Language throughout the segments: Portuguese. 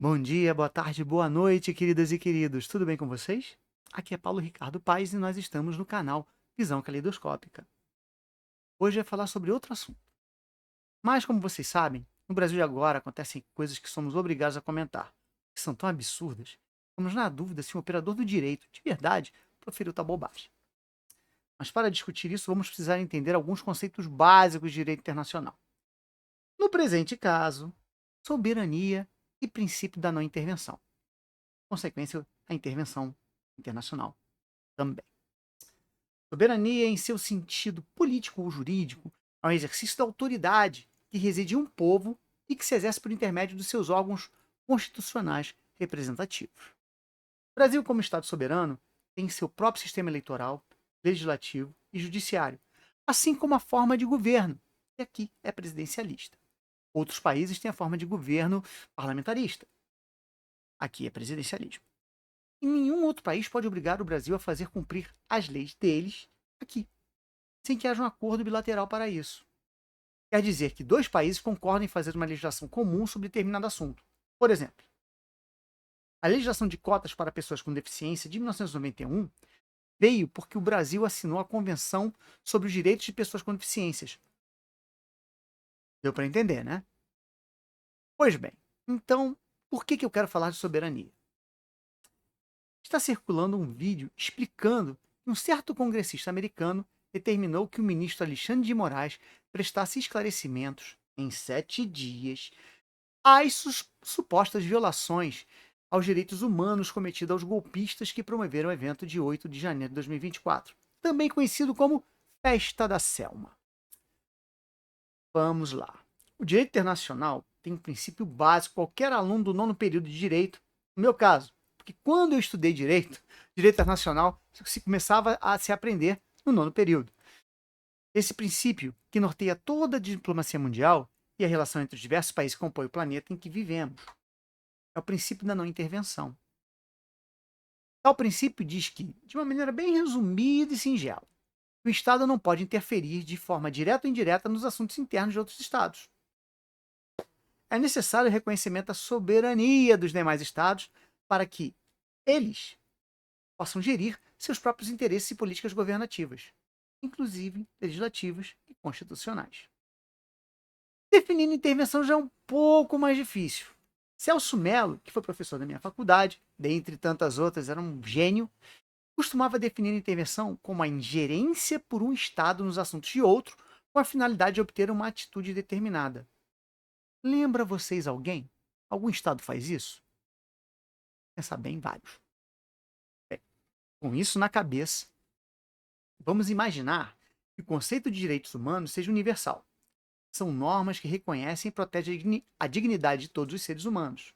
Bom dia, boa tarde, boa noite, queridas e queridos. Tudo bem com vocês? Aqui é Paulo Ricardo Paes e nós estamos no canal Visão Caleidoscópica. Hoje é falar sobre outro assunto. Mas, como vocês sabem, no Brasil de agora acontecem coisas que somos obrigados a comentar, que são tão absurdas. Estamos na dúvida se um operador do direito, de verdade, proferiu tal bobagem. Mas para discutir isso, vamos precisar entender alguns conceitos básicos de direito internacional. No presente caso, soberania e princípio da não intervenção. Consequência, a intervenção internacional também. Soberania, em seu sentido político ou jurídico, é um exercício da autoridade que reside em um povo e que se exerce por intermédio dos seus órgãos constitucionais representativos. O Brasil, como Estado soberano, tem seu próprio sistema eleitoral, legislativo e judiciário, assim como a forma de governo, que aqui é presidencialista. Outros países têm a forma de governo parlamentarista, aqui é presidencialismo. E nenhum outro país pode obrigar o Brasil a fazer cumprir as leis deles aqui, sem que haja um acordo bilateral para isso. Quer dizer que dois países concordam em fazer uma legislação comum sobre determinado assunto. Por exemplo, a legislação de cotas para pessoas com deficiência de 1991 veio porque o Brasil assinou a Convenção sobre os Direitos de Pessoas com Deficiências. Deu para entender, né? Pois bem, então, por que eu quero falar de soberania? Está circulando um vídeo explicando que um certo congressista americano determinou que o ministro Alexandre de Moraes prestasse esclarecimentos em 7 dias às supostas violações aos direitos humanos cometidas aos golpistas que promoveram o evento de 8 de janeiro de 2024, também conhecido como Festa da Selma. Vamos lá. O direito internacional tem um princípio básico, qualquer aluno do nono período de direito, no meu caso, porque quando eu estudei direito internacional, se começava a se aprender no nono período. Esse princípio, que norteia toda a diplomacia mundial e a relação entre os diversos países que compõem o planeta em que vivemos, é o princípio da não intervenção. Tal princípio diz que, de uma maneira bem resumida e singela, o Estado não pode interferir de forma direta ou indireta nos assuntos internos de outros Estados. É necessário o reconhecimento da soberania dos demais Estados para que eles possam gerir seus próprios interesses e políticas governativas, inclusive legislativas e constitucionais. Definindo intervenção já é um pouco mais difícil. Celso Mello, que foi professor da minha faculdade, dentre tantas outras, era um gênio, costumava definir a intervenção como a ingerência por um Estado nos assuntos de outro, com a finalidade de obter uma atitude determinada. Lembra vocês alguém? Algum Estado faz isso? Pensar bem, vários. Bem, com isso na cabeça, vamos imaginar que o conceito de direitos humanos seja universal. São normas que reconhecem e protegem a dignidade de todos os seres humanos.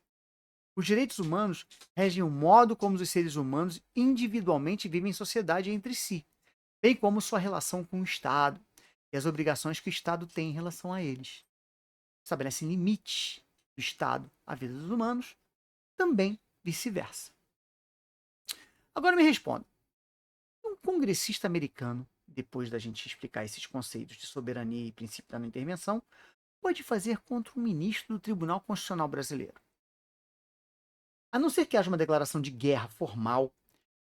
Os direitos humanos regem o modo como os seres humanos individualmente vivem em sociedade entre si, bem como sua relação com o Estado e as obrigações que o Estado tem em relação a eles. Estabelecem limites do Estado à vida dos humanos, também vice-versa. Agora me responda. Um congressista americano, depois da gente explicar esses conceitos de soberania e princípio da não intervenção, pode fazer contra um ministro do Tribunal Constitucional brasileiro? A não ser que haja uma declaração de guerra formal,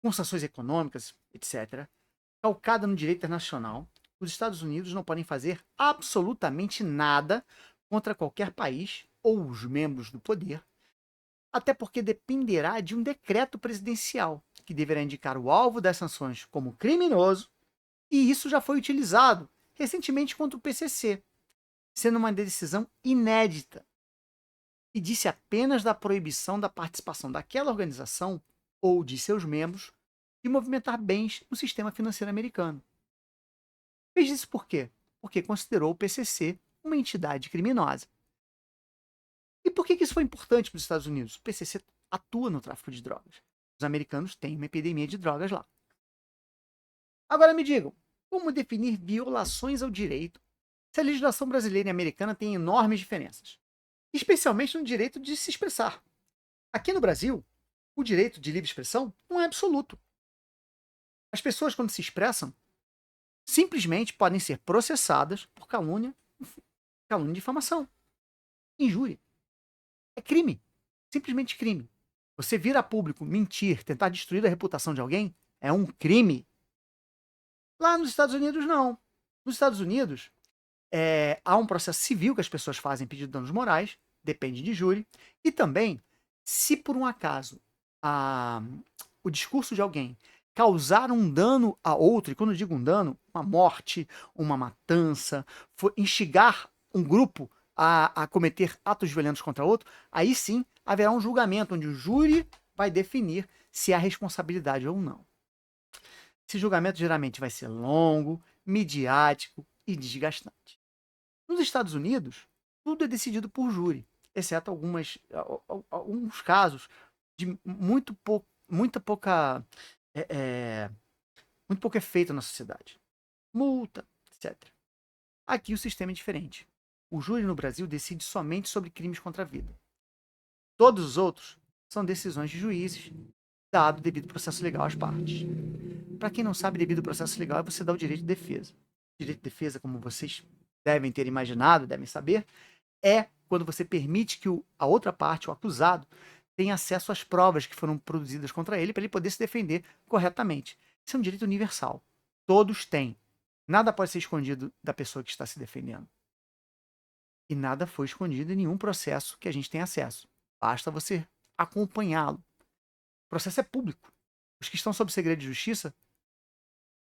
com sanções econômicas, etc., calcada no direito internacional, os Estados Unidos não podem fazer absolutamente nada contra qualquer país ou os membros do poder, até porque dependerá de um decreto presidencial, que deverá indicar o alvo das sanções como criminoso, e isso já foi utilizado recentemente contra o PCC, sendo uma decisão inédita, e disse apenas da proibição da participação daquela organização ou de seus membros de movimentar bens no sistema financeiro americano. Fez isso por quê? Porque considerou o PCC uma entidade criminosa. E por que isso foi importante para os Estados Unidos? O PCC atua no tráfico de drogas. Os americanos têm uma epidemia de drogas lá. Agora me digam, como definir violações ao direito se a legislação brasileira e americana tem enormes diferenças? Especialmente no direito de se expressar. Aqui no Brasil, o direito de livre expressão não é absoluto. As pessoas, quando se expressam, simplesmente podem ser processadas por calúnia e difamação, injúria. É crime. Simplesmente crime. Você vir a público, mentir, tentar destruir a reputação de alguém, é um crime. Lá nos Estados Unidos, não. Nos Estados Unidos, há um processo civil que as pessoas fazem pedindo danos morais, depende de júri, e também, se por um acaso o discurso de alguém causar um dano a outro, e quando eu digo um dano, uma morte, uma matança, instigar um grupo a cometer atos violentos contra outro, aí sim haverá um julgamento onde o júri vai definir se há responsabilidade ou não. Esse julgamento geralmente vai ser longo, midiático e desgastante. Nos Estados Unidos, tudo é decidido por júri, exceto alguns casos de muito pouco efeito na sociedade. Multa, etc. Aqui o sistema é diferente. O júri no Brasil decide somente sobre crimes contra a vida. Todos os outros são decisões de juízes, dado o devido processo legal às partes. Para quem não sabe, devido processo legal é você dar o direito de defesa. O direito de defesa, como vocês devem ter imaginado, devem saber, é quando você permite que a outra parte, o acusado, tenha acesso às provas que foram produzidas contra ele para ele poder se defender corretamente. Isso é um direito universal. Todos têm. Nada pode ser escondido da pessoa que está se defendendo. E nada foi escondido em nenhum processo que a gente tem acesso. Basta você acompanhá-lo. O processo é público. Os que estão sob segredo de justiça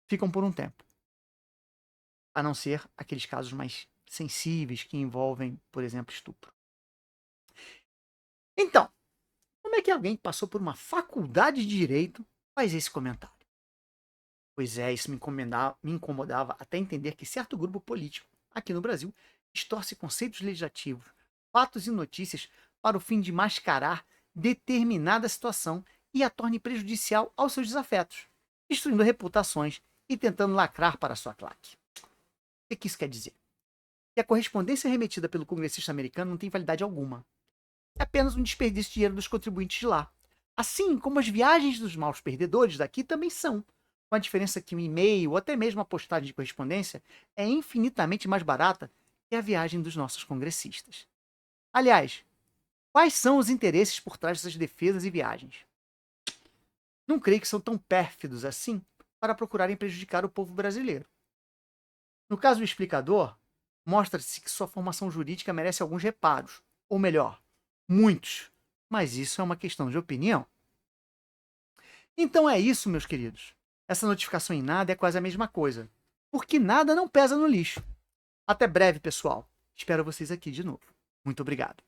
ficam por um tempo. A não ser aqueles casos mais sensíveis que envolvem, por exemplo, estupro. Então, como é que alguém que passou por uma faculdade de direito faz esse comentário? Pois é, isso me incomodava até entender que certo grupo político, aqui no Brasil, distorce conceitos legislativos, fatos e notícias para o fim de mascarar determinada situação e a torne prejudicial aos seus desafetos, destruindo reputações e tentando lacrar para sua claque. O que isso quer dizer? Que a correspondência remetida pelo congressista americano não tem validade alguma. É apenas um desperdício de dinheiro dos contribuintes de lá. Assim como as viagens dos maus perdedores daqui também são, com a diferença que um e-mail ou até mesmo a postagem de correspondência é infinitamente mais barata que a viagem dos nossos congressistas. Aliás, quais são os interesses por trás dessas defesas e viagens? Não creio que são tão pérfidos assim para procurarem prejudicar o povo brasileiro. No caso do explicador, mostra-se que sua formação jurídica merece alguns reparos, ou melhor, muitos, mas isso é uma questão de opinião. Então é isso, meus queridos. Essa notificação em nada é quase a mesma coisa, porque nada não pesa no lixo. Até breve, pessoal. Espero vocês aqui de novo. Muito obrigado.